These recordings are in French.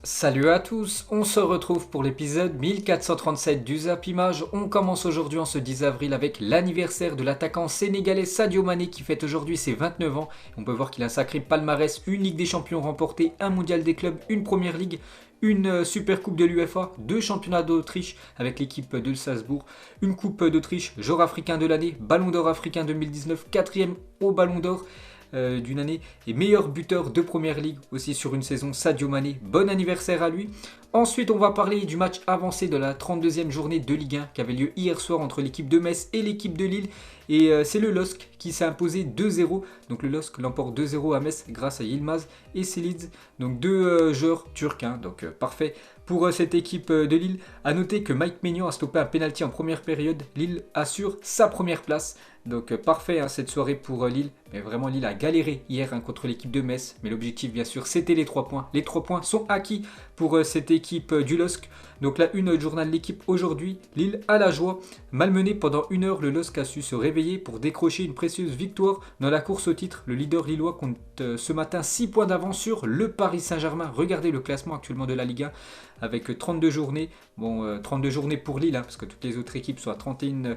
Salut à tous, on se retrouve pour l'épisode 1437 du Zap Image. On commence aujourd'hui en ce 10 avril avec l'anniversaire de l'attaquant sénégalais Sadio Mané qui fête aujourd'hui ses 29 ans. On peut voir qu'il a un sacré palmarès, une Ligue des Champions remportée, un Mondial des clubs, une Première Ligue, une Super Coupe de l'UEFA, deux championnats d'Autriche avec l'équipe de Salzbourg, une Coupe d'Autriche, joueur africain de l'année, Ballon d'Or africain 2019, quatrième au Ballon d'Or d'une année et meilleur buteur de Première Ligue aussi sur une saison, Sadio Mané. Bon anniversaire à lui. Ensuite, on va parler du match avancé de la 32e journée de Ligue 1 qui avait lieu hier soir entre l'équipe de Metz et l'équipe de Lille. Et c'est le LOSC qui s'est imposé 2-0. Donc le LOSC l'emporte 2-0 à Metz grâce à Yilmaz et Selic. Donc deux joueurs turcs, donc parfait pour cette équipe de Lille. A noter que Mike Maignan a stoppé un penalty en première période. Lille assure sa première place. Donc parfait cette soirée pour Lille. Mais vraiment Lille a galéré hier contre l'équipe de Metz. Mais l'objectif bien sûr c'était les 3 points. Les 3 points sont acquis pour cette équipe du LOSC. Donc la une du journal de l'équipe aujourd'hui. Lille à la joie. Malmené pendant une heure, le LOSC a su se réveiller pour décrocher une précieuse victoire dans la course au titre. Le leader lillois compte ce matin 6 points d'avance sur le Paris Saint-Germain. Regardez le classement actuellement de la Ligue 1 avec 32 journées. Bon, 32 journées pour Lille parce que toutes les autres équipes sont à 31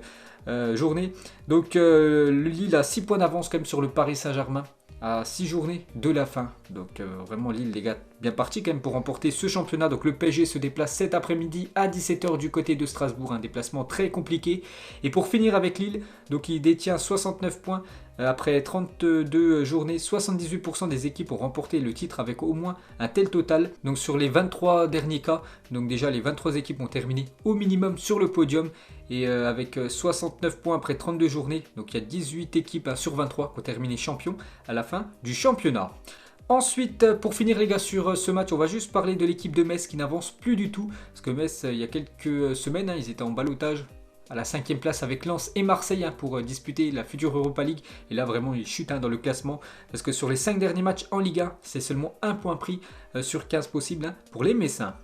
journées. Donc Lille a 6 points d'avance quand même sur le Paris Saint-Germain à 6 journées de la fin. Donc vraiment Lille, les gars, bien parti quand même pour remporter ce championnat. Donc le PSG se déplace cet après-midi à 17h du côté de Strasbourg. Un déplacement très compliqué. Et pour finir avec Lille, donc il détient 69 points. Après 32 journées, 78% des équipes ont remporté le titre avec au moins un tel total. Donc sur les 23 derniers cas, donc déjà les 23 équipes ont terminé au minimum sur le podium. Et avec 69 points après 32 journées, donc il y a 18 équipes sur 23 qui ont terminé champion à la fin du championnat. Ensuite, pour finir les gars sur ce match, on va juste parler de l'équipe de Metz qui n'avance plus du tout. Parce que Metz, il y a quelques semaines, ils étaient en ballottage à la 5e place avec Lens et Marseille pour disputer la future Europa League. Et là vraiment ils chutent dans le classement. Parce que sur les 5 derniers matchs en Ligue 1, c'est seulement un point pris sur 15 possibles pour les Messins.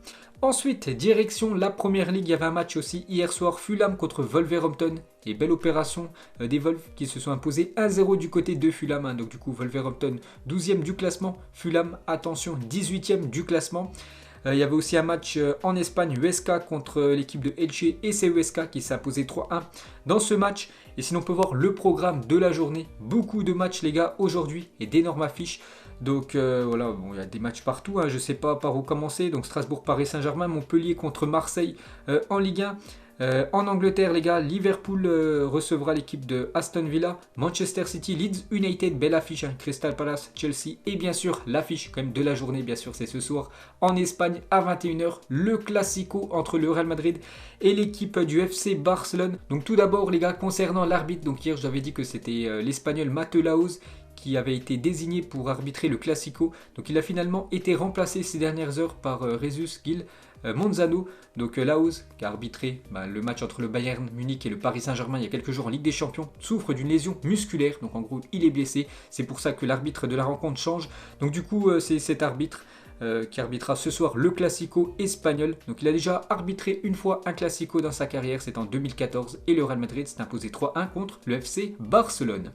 Ensuite, direction la Première Ligue, il y avait un match aussi hier soir, Fulham contre Wolverhampton. Et belle opération des Wolves qui se sont imposés 1-0 du côté de Fulham. Donc du coup Wolverhampton 12e du classement, Fulham attention 18e du classement. Il y avait aussi un match en Espagne, Huesca contre l'équipe de Elche et c'est Huesca qui s'est imposé 3-1 dans ce match. Et sinon on peut voir le programme de la journée, beaucoup de matchs les gars aujourd'hui et d'énormes affiches. Donc voilà, bon, il y a des matchs partout, je ne sais pas par où commencer. Donc Strasbourg, Paris Saint-Germain, Montpellier contre Marseille en Ligue 1. En Angleterre, les gars, Liverpool recevra l'équipe de Aston Villa, Manchester City, Leeds United, belle affiche, Crystal Palace, Chelsea et bien sûr l'affiche quand même de la journée, bien sûr c'est ce soir en Espagne à 21h, le Classico entre le Real Madrid et l'équipe du FC Barcelone. Donc tout d'abord les gars, concernant l'arbitre, donc hier j'avais dit que c'était l'Espagnol Mateu qui avait été désigné pour arbitrer le Classico. Donc il a finalement été remplacé ces dernières heures par Jesus Gil Manzano. Donc Laoz qui a arbitré le match entre le Bayern Munich et le Paris Saint-Germain il y a quelques jours en Ligue des Champions, souffre d'une lésion musculaire. Donc en gros il est blessé. C'est pour ça que l'arbitre de la rencontre change. Donc du coup c'est cet arbitre qui arbitrera ce soir le Classico espagnol. Donc il a déjà arbitré une fois un Classico dans sa carrière, c'est en 2014 et le Real Madrid s'est imposé 3-1 contre le FC Barcelone.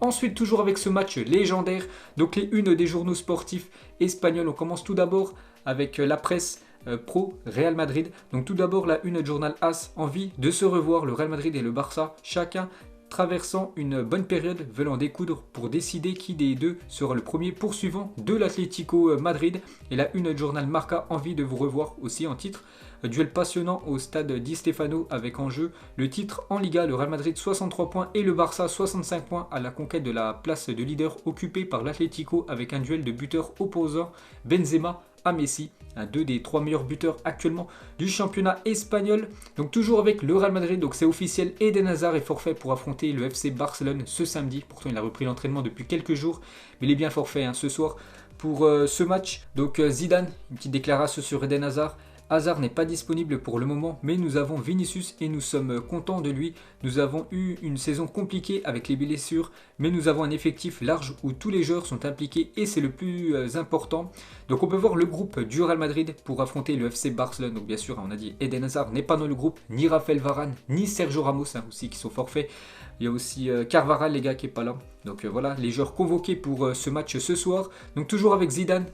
Ensuite, toujours avec ce match légendaire, donc les unes des journaux sportifs espagnols. On commence tout d'abord avec la presse pro Real Madrid. Donc tout d'abord la une du journal AS, envie de se revoir, le Real Madrid et le Barça, chacun traversant une bonne période, veulent découdre pour décider qui des deux sera le premier poursuivant de l'Atlético Madrid. Et la une du journal Marca, envie de vous revoir aussi en titre. Duel passionnant au stade Di Stéfano avec en jeu le titre en Liga, le Real Madrid 63 points et le Barça 65 points à la conquête de la place de leader occupée par l'Atlético avec un duel de buteurs opposants Benzema à Messi, deux des 3 meilleurs buteurs actuellement du championnat espagnol. Donc toujours avec le Real Madrid, donc c'est officiel, Eden Hazard est forfait pour affronter le FC Barcelone ce samedi. Pourtant il a repris l'entraînement depuis quelques jours, mais il est bien forfait ce soir pour ce match. Donc Zidane, une petite déclaration sur Eden Hazard. Hazard n'est pas disponible pour le moment, mais nous avons Vinicius et nous sommes contents de lui. Nous avons eu une saison compliquée avec les blessures, mais nous avons un effectif large où tous les joueurs sont impliqués et c'est le plus important. Donc on peut voir le groupe du Real Madrid pour affronter le FC Barcelone. Donc bien sûr, on a dit Eden Hazard n'est pas dans le groupe, ni Raphaël Varane, ni Sergio Ramos aussi qui sont forfaits. Il y a aussi Carvajal les gars qui est pas là. Donc voilà, les joueurs convoqués pour ce match ce soir. Donc toujours avec Zidane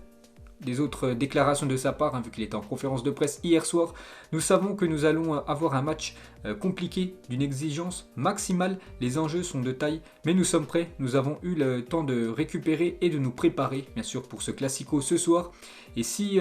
des autres déclarations de sa part, hein, vu qu'il était en conférence de presse hier soir. Nous savons que nous allons avoir un match compliqué, d'une exigence maximale. Les enjeux sont de taille, mais nous sommes prêts. Nous avons eu le temps de récupérer et de nous préparer, bien sûr, pour ce Classico ce soir. Et si,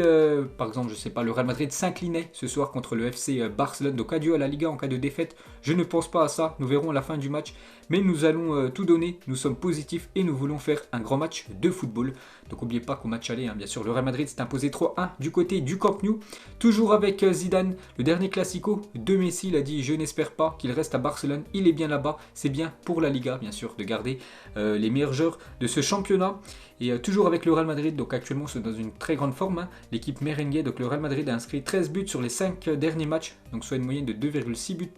par exemple, je sais pas, le Real Madrid s'inclinait ce soir contre le FC Barcelone, donc adieu à la Liga en cas de défaite, je ne pense pas à ça. Nous verrons à la fin du match. Mais nous allons tout donner, nous sommes positifs et nous voulons faire un grand match de football. Donc n'oubliez pas qu'au match aller, hein, bien sûr, le Real Madrid s'est imposé 3-1 du côté du Camp Nou. Toujours avec Zidane, le dernier Classico de Messi, il a dit « Je n'espère pas qu'il reste à Barcelone, il est bien là-bas, c'est bien pour la Liga, bien sûr, de garder les meilleurs joueurs de ce championnat. » Et toujours avec le Real Madrid, donc actuellement c'est dans une très grande forme, hein, l'équipe merengue, donc le Real Madrid a inscrit 13 buts sur les 5 derniers matchs, donc soit une moyenne de 2,6 buts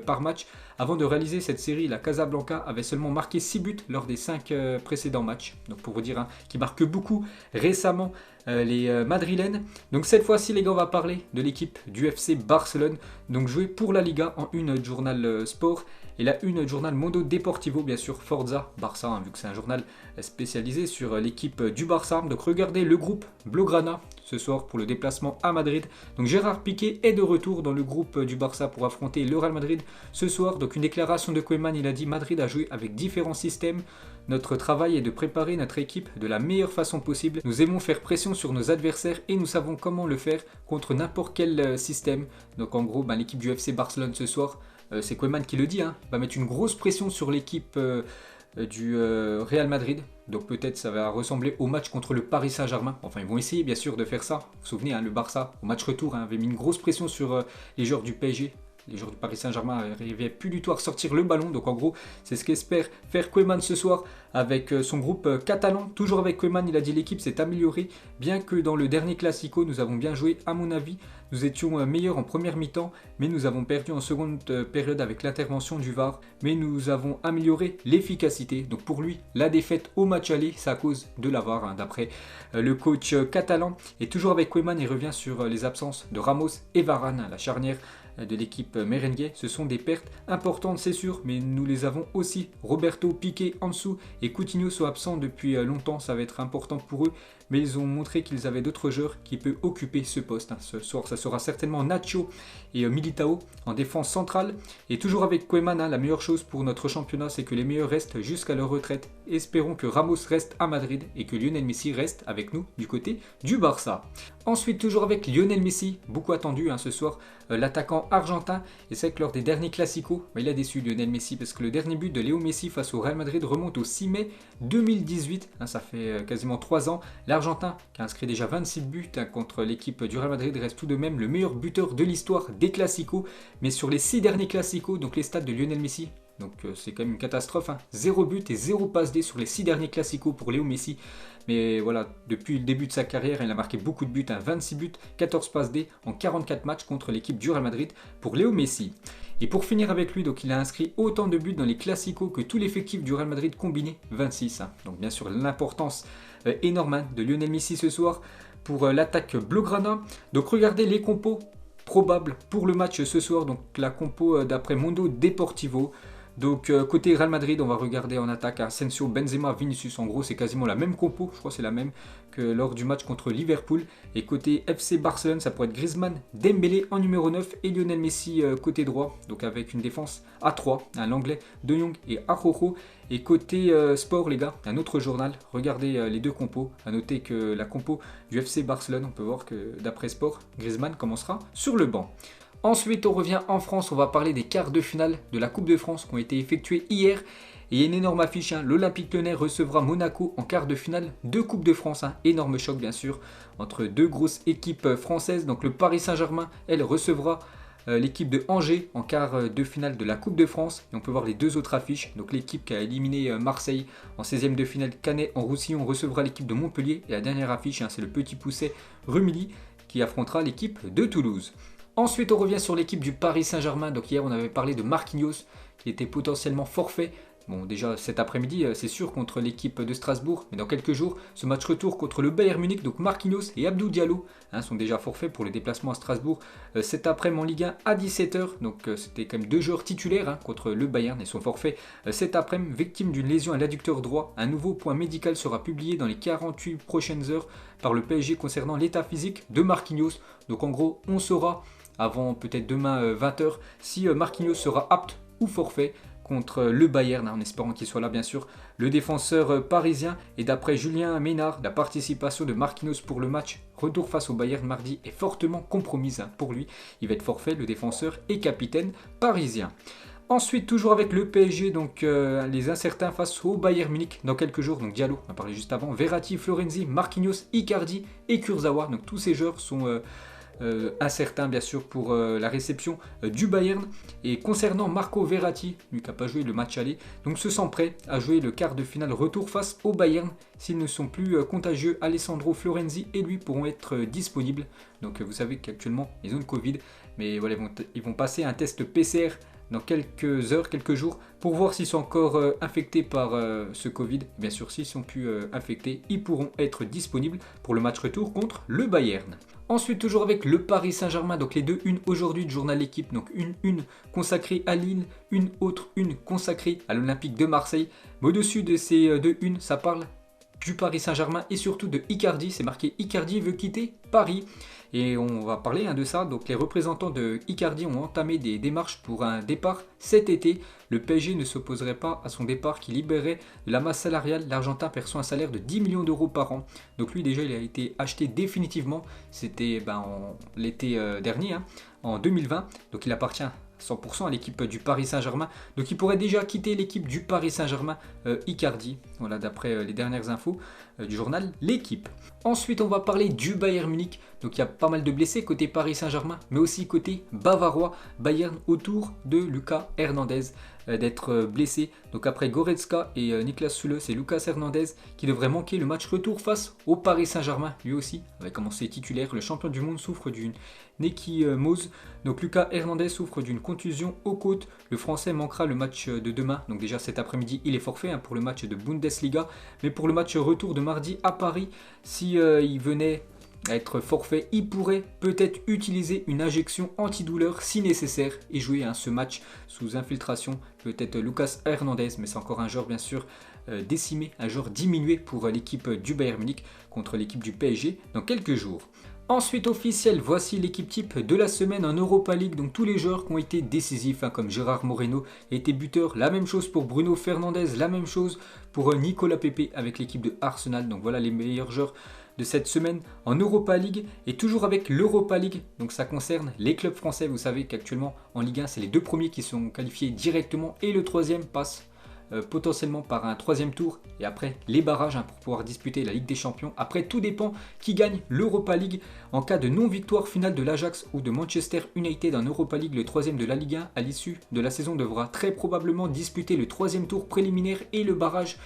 par match. Avant de réaliser cette série, la Casablanca avait seulement marqué 6 buts lors des 5 précédents matchs. Donc pour vous dire, hein, qui marque beaucoup récemment les Madrilènes. Donc cette fois-ci les gars, on va parler de l'équipe du FC Barcelone, donc jouée pour la Liga en une journal sport. Et la une journal Mundo Deportivo, bien sûr, Forza Barça, hein, vu que c'est un journal spécialisé sur l'équipe du Barça. Donc regardez le groupe Blaugrana ce soir pour le déplacement à Madrid. Donc Gérard Piqué est de retour dans le groupe du Barça pour affronter le Real Madrid ce soir. Donc une déclaration de Koeman, il a dit « Madrid a joué avec différents systèmes. Notre travail est de préparer notre équipe de la meilleure façon possible. Nous aimons faire pression sur nos adversaires et nous savons comment le faire contre n'importe quel système. » Donc en gros, l'équipe du FC Barcelone ce soir, c'est Koeman qui le dit, hein, va mettre une grosse pression sur l'équipe du Real Madrid. Donc peut-être ça va ressembler au match contre le Paris Saint-Germain. Enfin, ils vont essayer bien sûr de faire ça. Vous vous souvenez, hein, le Barça, au match retour, hein, avait mis une grosse pression sur les joueurs du PSG. Les joueurs du Paris Saint-Germain n'arrivaient plus du tout à ressortir le ballon. Donc en gros, c'est ce qu'espère faire Koeman ce soir avec son groupe catalan. Toujours avec Koeman, il a dit l'équipe s'est améliorée. Bien que dans le dernier Classico, nous avons bien joué à mon avis. Nous étions meilleurs en première mi-temps, mais nous avons perdu en seconde période avec l'intervention du VAR. Mais nous avons amélioré l'efficacité. Donc pour lui, la défaite au match aller, c'est à cause de la VAR, hein, d'après le coach catalan. Et toujours avec Koeman, il revient sur les absences de Ramos et Varane, hein, la charnière de l'équipe merengue. Ce sont des pertes importantes, c'est sûr, mais nous les avons aussi. Roberto, Piqué, Ansu et Coutinho sont absents depuis longtemps, ça va être important pour eux, mais ils ont montré qu'ils avaient d'autres joueurs qui peuvent occuper ce poste. Ce soir, ça sera certainement Nacho et Militao en défense centrale. Et toujours avec Koeman, la meilleure chose pour notre championnat, c'est que les meilleurs restent jusqu'à leur retraite. Espérons que Ramos reste à Madrid et que Lionel Messi reste avec nous du côté du Barça. Ensuite, toujours avec Lionel Messi, beaucoup attendu ce soir, l'attaquant argentin. Et c'est que lors des derniers Classicos, il a déçu Lionel Messi parce que le dernier but de Léo Messi face au Real Madrid remonte au 6 mai 2018. Ça fait quasiment 3 ans. L'Argentin, qui a inscrit déjà 26 buts contre l'équipe du Real Madrid, reste tout de même le meilleur buteur de l'histoire des Classicos. Mais sur les 6 derniers Classicos, donc les stats de Lionel Messi, donc c'est quand même une catastrophe, 0 but et 0 passe D sur les 6 derniers Classicos pour Léo Messi. Mais voilà, depuis le début de sa carrière, il a marqué beaucoup de buts, 26 buts, 14 passes D en 44 matchs contre l'équipe du Real Madrid pour Léo Messi. Et pour finir avec lui, donc il a inscrit autant de buts dans les Classicos que tout l'effectif du Real Madrid combiné, 26. Donc bien sûr l'importance énorme de Lionel Messi ce soir pour l'attaque Blaugrana. Donc regardez les compos probables pour le match ce soir, donc la compo d'après Mundo Deportivo. Donc côté Real Madrid, on va regarder en attaque Asensio, Benzema, Vinicius. En gros, c'est quasiment la même compo. Je crois que c'est la même que lors du match contre Liverpool. Et côté FC Barcelone, ça pourrait être Griezmann, Dembélé en numéro 9 et Lionel Messi côté droit. Donc avec une défense à 3, l'anglais De Jong et Araujo. Et côté sport, les gars, un autre journal. Regardez les deux compos. À noter que la compo du FC Barcelone, on peut voir que d'après sport, Griezmann commencera sur le banc. Ensuite, on revient en France, on va parler des quarts de finale de la Coupe de France qui ont été effectués hier. Et il y a une énorme affiche, l'Olympique Lyonnais recevra Monaco en quart de finale de Coupe de France. Énorme choc bien sûr entre deux grosses équipes françaises. Donc le Paris Saint-Germain, elle recevra l'équipe de Angers en quart de finale de la Coupe de France. Et on peut voir les deux autres affiches. Donc l'équipe qui a éliminé Marseille en 16e de finale, Canet en Roussillon, recevra l'équipe de Montpellier. Et la dernière affiche, c'est le Petit Pousset Rumilly qui affrontera l'équipe de Toulouse. Ensuite, on revient sur l'équipe du Paris Saint-Germain. Donc hier, on avait parlé de Marquinhos qui était potentiellement forfait Bon, déjà cet après-midi, c'est sûr, contre l'équipe de Strasbourg, mais dans quelques jours, ce match retour contre le Bayern Munich, donc Marquinhos et Abdou Diallo sont déjà forfaits pour les déplacements à Strasbourg cet après-midi en Ligue 1 à 17h. Donc c'était quand même 2 joueurs titulaires contre le Bayern et sont forfaits cet après-midi, victimes d'une lésion à l'adducteur droit. Un nouveau point médical sera publié dans les 48 prochaines heures par le PSG concernant l'état physique de Marquinhos. Donc en gros, on saura avant peut-être demain 20h si Marquinhos sera apte ou forfait contre le Bayern, en espérant qu'il soit là bien sûr, le défenseur parisien. Et d'après Julien Ménard, la participation de Marquinhos pour le match retour face au Bayern mardi est fortement compromise pour lui. Il va être forfait, le défenseur et capitaine parisien. Ensuite, toujours avec le PSG, donc les incertains face au Bayern Munich dans quelques jours. Donc Diallo, on a parlé juste avant, Verratti, Florenzi, Marquinhos, Icardi et Kurzawa. Donc tous ces joueurs sont incertain bien sûr pour la réception du Bayern. Et concernant Marco Verratti, lui qui n'a pas joué le match aller, donc se sent prêt à jouer le quart de finale retour face au Bayern. S'ils ne sont plus contagieux, Alessandro Florenzi et lui pourront être disponibles. Donc vous savez qu'actuellement ils ont le Covid, mais voilà, ils vont passer un test PCR dans quelques heures, quelques jours, pour voir s'ils sont encore infectés par ce Covid. Bien sûr, s'ils sont plus infectés, ils pourront être disponibles pour le match retour contre le Bayern. Ensuite, toujours avec le Paris Saint-Germain, donc les deux unes aujourd'hui du journal L'équipe, donc une consacrée à Lille, une autre une consacrée à l'Olympique de Marseille. Mais au-dessus de ces deux unes, ça parle du Paris Saint-Germain et surtout de Icardi. C'est marqué Icardi veut quitter Paris. Et on va parler de ça. Donc les représentants de Icardi ont entamé des démarches pour un départ cet été. Le PSG ne s'opposerait pas à son départ qui libérerait de la masse salariale. L'Argentin perçoit un salaire de 10 millions d'euros par an. Donc lui déjà il a été acheté définitivement. C'était l'été dernier, en 2020. Donc il appartient 100% à l'équipe du Paris Saint-Germain. Donc il pourrait déjà quitter l'équipe du Paris Saint-Germain, Icardi. Voilà, d'après les dernières infos du journal L'équipe. Ensuite, on va parler du Bayern Munich. Donc il y a pas mal de blessés côté Paris Saint-Germain, mais aussi côté bavarois. Bayern autour de Lucas Hernandez d'être blessé. Donc après Goretzka et Niklas Süle, c'est Lucas Hernandez qui devrait manquer le match retour face au Paris Saint-Germain. Lui aussi va commencer titulaire. Le champion du monde souffre d'une échymose. Donc Lucas Hernandez souffre d'une contusion aux côtes. Le Français manquera le match de demain. Donc déjà cet après-midi, il est forfait pour le match de Bundesliga. Mais pour le match retour de mardi à Paris, si il venait à être forfait, il pourrait peut-être utiliser une injection antidouleur si nécessaire et jouer ce match sous infiltration. Peut-être Lucas Hernandez, mais c'est encore un joueur bien sûr décimé, un joueur diminué pour l'équipe du Bayern Munich contre l'équipe du PSG dans quelques jours. Ensuite officiel, voici l'équipe type de la semaine en Europa League. Donc tous les joueurs qui ont été décisifs, comme Gérard Moreno a été buteur. La même chose pour Bruno Fernandes, la même chose pour Nicolas Pepe avec l'équipe de Arsenal. Donc voilà les meilleurs joueurs de cette semaine en Europa League. Et toujours avec l'Europa League, donc ça concerne les clubs français. Vous savez qu'actuellement en Ligue 1, c'est les deux premiers qui sont qualifiés directement et le troisième passe potentiellement par un troisième tour et après les barrages pour pouvoir disputer la Ligue des Champions. Après, tout dépend qui gagne l'Europa League. En cas de non-victoire finale de l'Ajax ou de Manchester United en Europa League, le troisième de la Ligue 1 à l'issue de la saison devra très probablement disputer le troisième tour préliminaire et le barrage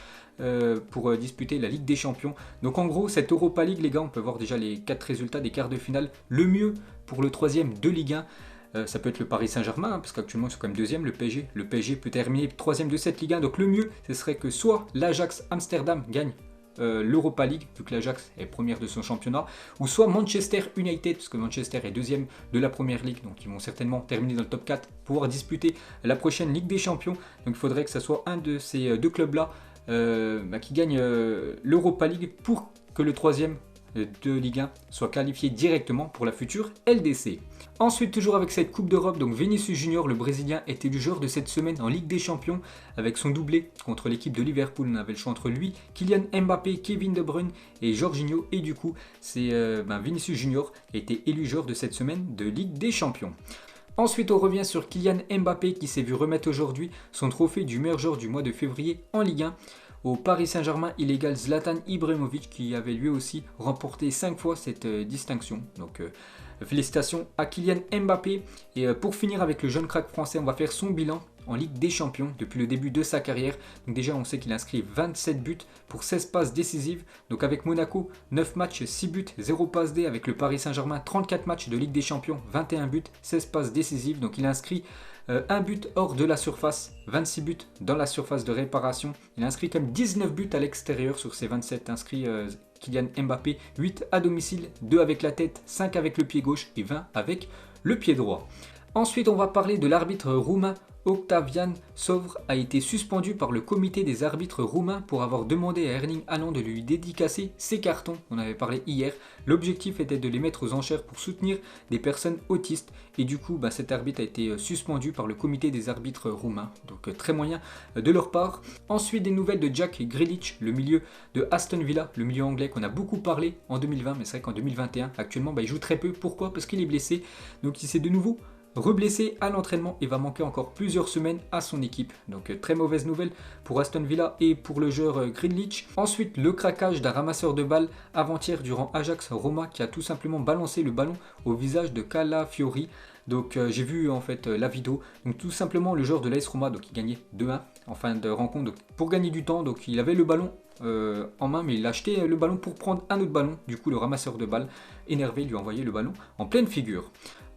pour disputer la Ligue des Champions. Donc en gros, cette Europa League, les gars, on peut voir déjà les 4 résultats des quarts de finale. Le mieux pour le troisième de Ligue 1, ça peut être le Paris Saint-Germain, parce qu'actuellement ils sont quand même deuxième, le PSG. Le PSG peut terminer troisième de cette Ligue 1, donc le mieux, ce serait que soit l'Ajax Amsterdam gagne l'Europa League, vu que l'Ajax est première de son championnat, ou soit Manchester United, parce que Manchester est deuxième de la Première Ligue, donc ils vont certainement terminer dans le top 4, pouvoir disputer la prochaine Ligue des Champions. Donc il faudrait que ce soit un de ces deux clubs-là qui gagne l'Europa League pour que le troisième de Ligue 1 soit qualifié directement pour la future LDC. Ensuite, toujours avec cette Coupe d'Europe, donc Vinicius Junior, le Brésilien, était le joueur de cette semaine en Ligue des Champions avec son doublé contre l'équipe de Liverpool. On avait le choix entre lui, Kylian Mbappé, Kevin De Bruyne et Jorginho. Et du coup, c'est Vinicius Junior qui a été élu joueur de cette semaine de Ligue des Champions. Ensuite, on revient sur Kylian Mbappé qui s'est vu remettre aujourd'hui son trophée du meilleur joueur du mois de février en Ligue 1. Au Paris Saint-Germain, il égale Zlatan Ibrahimovic qui avait lui aussi remporté 5 fois cette distinction. Donc félicitations à Kylian Mbappé. Et pour finir avec le jeune crack français, on va faire son bilan en Ligue des Champions depuis le début de sa carrière. Donc déjà on sait qu'il a inscrit 27 buts pour 16 passes décisives. Donc avec Monaco, 9 matchs, 6 buts, 0 passes D. Avec le Paris Saint-Germain, 34 matchs de Ligue des Champions, 21 buts, 16 passes décisives. Donc il a inscrit un but hors de la surface, 26 buts dans la surface de réparation. Il a inscrit comme 19 buts à l'extérieur sur ses 27 inscrits. Kylian Mbappé, 8 à domicile, 2 avec la tête, 5 avec le pied gauche et 20 avec le pied droit. Ensuite, on va parler de l'arbitre roumain. Octavian Sovr a été suspendu par le comité des arbitres roumains pour avoir demandé à Erling Haaland de lui dédicacer ses cartons. On avait parlé hier. L'objectif était de les mettre aux enchères pour soutenir des personnes autistes. Et du coup, cet arbitre a été suspendu par le comité des arbitres roumains. Donc très moyen de leur part. Ensuite, des nouvelles de Jack Grealish, le milieu de Aston Villa, le milieu anglais qu'on a beaucoup parlé en 2020. Mais c'est vrai qu'en 2021, actuellement, il joue très peu. Pourquoi? Parce qu'il est blessé. Donc il s'est de nouveau reblessé à l'entraînement et va manquer encore plusieurs semaines à son équipe. Donc très mauvaise nouvelle pour Aston Villa et pour le joueur Grealish. Ensuite, le craquage d'un ramasseur de balles avant-hier durant Ajax Roma qui a tout simplement balancé le ballon au visage de Calafiori. Donc j'ai vu en fait la vidéo. Donc tout simplement le joueur de l'AS Roma, donc il gagnait 2-1 en fin de rencontre. Donc, pour gagner du temps, donc il avait le ballon en main, mais il a acheté le ballon pour prendre un autre ballon. Du coup le ramasseur de balles énervé lui a envoyé le ballon en pleine figure.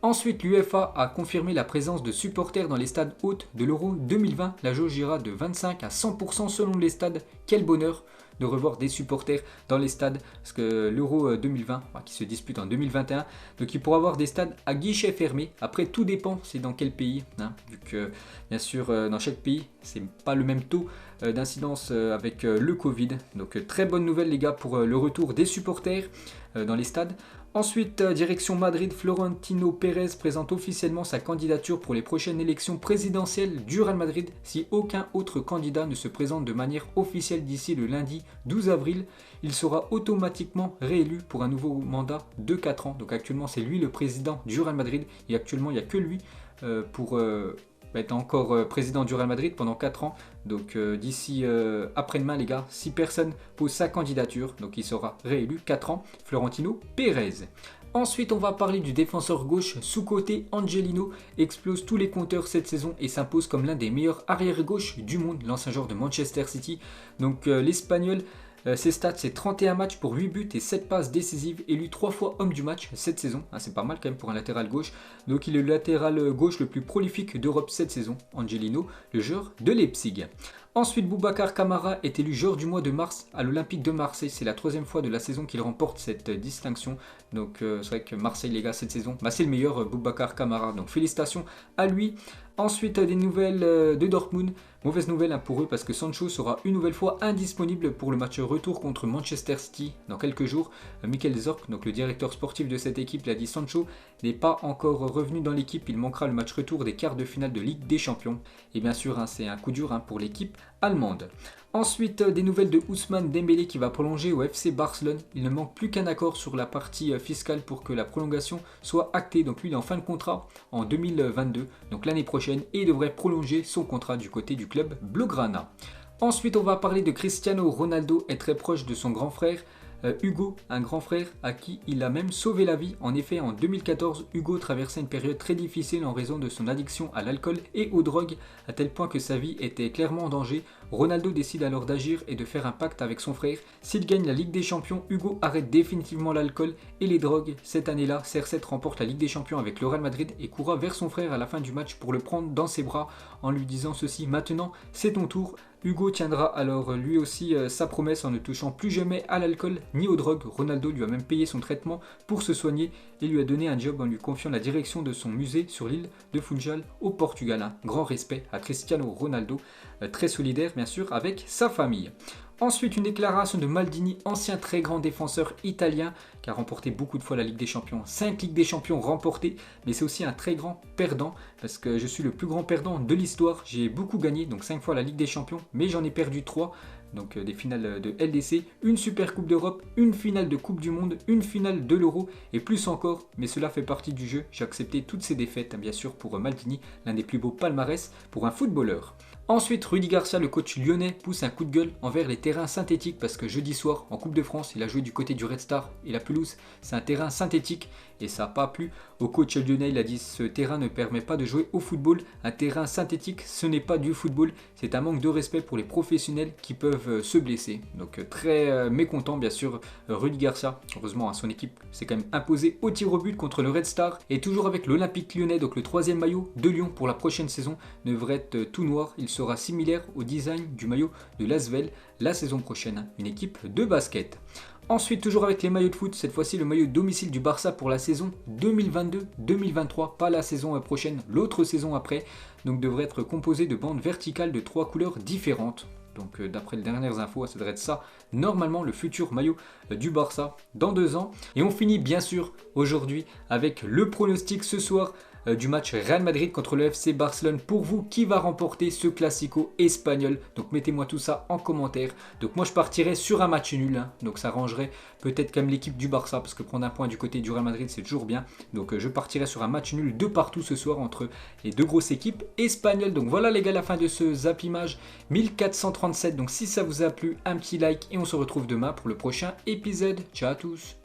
Ensuite, l'UEFA a confirmé la présence de supporters dans les stades hôtes de l'Euro 2020. La jauge ira de 25 à 100% selon les stades. Quel bonheur de revoir des supporters dans les stades, parce que l'Euro 2020, qui se dispute en 2021, donc il pourra avoir des stades à guichet fermé. Après, tout dépend, c'est dans quel pays, vu que bien sûr dans chaque pays, c'est pas le même taux d'incidence avec le Covid. Donc très bonne nouvelle les gars pour le retour des supporters dans les stades. Ensuite, direction Madrid, Florentino Pérez présente officiellement sa candidature pour les prochaines élections présidentielles du Real Madrid si aucun autre candidat ne se présente de manière officielle d'ici le lundi 12 avril. Il sera automatiquement réélu pour un nouveau mandat de 4 ans. Donc actuellement, c'est lui le président du Real Madrid et actuellement, il n'y a que lui pour être encore président du Real Madrid pendant 4 ans. Donc d'ici après-demain les gars, si personne pose sa candidature, donc il sera réélu 4 ans, Florentino Pérez. Ensuite, on va parler du défenseur gauche sous-côté. Angelino explose tous les compteurs cette saison et s'impose comme l'un des meilleurs arrière-gauche du monde, l'ancien joueur de Manchester City. Donc l'Espagnol, ses stats, c'est 31 matchs pour 8 buts et 7 passes décisives, élu 3 fois homme du match cette saison. C'est pas mal quand même pour un latéral gauche. Donc il est le latéral gauche le plus prolifique d'Europe cette saison, Angelino, le joueur de Leipzig. Ensuite, Boubacar Kamara est élu joueur du mois de mars à l'Olympique de Marseille. C'est la 3e fois de la saison qu'il remporte cette distinction. Donc c'est vrai que Marseille les gars cette saison, c'est le meilleur Boubacar Kamara. Donc félicitations à lui. Ensuite, des nouvelles de Dortmund. Mauvaise nouvelle pour eux parce que Sancho sera une nouvelle fois indisponible pour le match retour contre Manchester City dans quelques jours. Michael Zorc, donc le directeur sportif de cette équipe, l'a dit, Sancho n'est pas encore revenu dans l'équipe. Il manquera le match retour des quarts de finale de Ligue des Champions. Et bien sûr, c'est un coup dur pour l'équipe allemande. Ensuite, des nouvelles de Ousmane Dembélé qui va prolonger au FC Barcelone. Il ne manque plus qu'un accord sur la partie fiscale pour que la prolongation soit actée. Donc lui, il est en fin de contrat en 2022, donc l'année prochaine, et il devrait prolonger son contrat du côté du club Blaugrana. Ensuite, on va parler de Cristiano Ronaldo, est très proche de son grand frère. Hugo, un grand frère à qui il a même sauvé la vie. En effet, en 2014, Hugo traversait une période très difficile en raison de son addiction à l'alcool et aux drogues, à tel point que sa vie était clairement en danger. Ronaldo décide alors d'agir et de faire un pacte avec son frère. S'il gagne la Ligue des Champions, Hugo arrête définitivement l'alcool et les drogues. Cette année-là, CR7 remporte la Ligue des Champions avec le Real Madrid et courra vers son frère à la fin du match pour le prendre dans ses bras en lui disant ceci: maintenant, c'est ton tour. Hugo tiendra alors lui aussi sa promesse en ne touchant plus jamais à l'alcool ni aux drogues. Ronaldo lui a même payé son traitement pour se soigner et lui a donné un job en lui confiant la direction de son musée sur l'île de Funchal au Portugal. Grand respect à Cristiano Ronaldo, très solidaire bien sûr avec sa famille. Ensuite, une déclaration de Maldini, ancien très grand défenseur italien qui a remporté beaucoup de fois la Ligue des Champions. 5 Ligues des Champions remportées, mais c'est aussi un très grand perdant parce que je suis le plus grand perdant de l'histoire. J'ai beaucoup gagné, donc 5 fois la Ligue des Champions, mais j'en ai perdu 3. Donc des finales de LDC, une Super Coupe d'Europe, une finale de Coupe du Monde, une finale de l'Euro et plus encore. Mais cela fait partie du jeu. J'ai accepté toutes ces défaites, bien sûr, pour Maldini, l'un des plus beaux palmarès pour un footballeur. Ensuite, Rudy Garcia, le coach lyonnais, pousse un coup de gueule envers les terrains synthétiques parce que jeudi soir, en Coupe de France, il a joué du côté du Red Star et la pelouse, c'est un terrain synthétique et ça n'a pas plu au coach lyonnais. Il a dit ce terrain ne permet pas de jouer au football, un terrain synthétique ce n'est pas du football, c'est un manque de respect pour les professionnels qui peuvent se blesser. Donc très mécontent bien sûr Rudy Garcia. Heureusement son équipe s'est quand même imposée au tir au but contre le Red Star, et toujours avec l'Olympique lyonnais. Donc le troisième maillot de Lyon pour la prochaine saison devrait être tout noir, il sera similaire au design du maillot de l'Asvel la saison prochaine, une équipe de basket. Ensuite, toujours avec les maillots de foot, cette fois-ci le maillot domicile du Barça pour la saison 2022-2023, pas la saison prochaine, l'autre saison après, donc devrait être composé de bandes verticales de 3 couleurs différentes. Donc d'après les dernières infos, ça devrait être ça, normalement le futur maillot du Barça dans 2 ans. Et on finit bien sûr aujourd'hui avec le pronostic ce soir du match Real Madrid contre le FC Barcelone. Pour vous, qui va remporter ce classico espagnol? Donc mettez-moi tout ça en commentaire. Donc moi je partirais sur un match nul, hein. Donc ça rangerait peut-être comme l'équipe du Barça, parce que prendre un point du côté du Real Madrid c'est toujours bien. Donc je partirais sur un match nul de partout ce soir entre les deux grosses équipes espagnoles. Donc voilà les gars, la fin de ce Zap Image 1437. Donc si ça vous a plu, un petit like et on se retrouve demain pour le prochain épisode. Ciao à tous.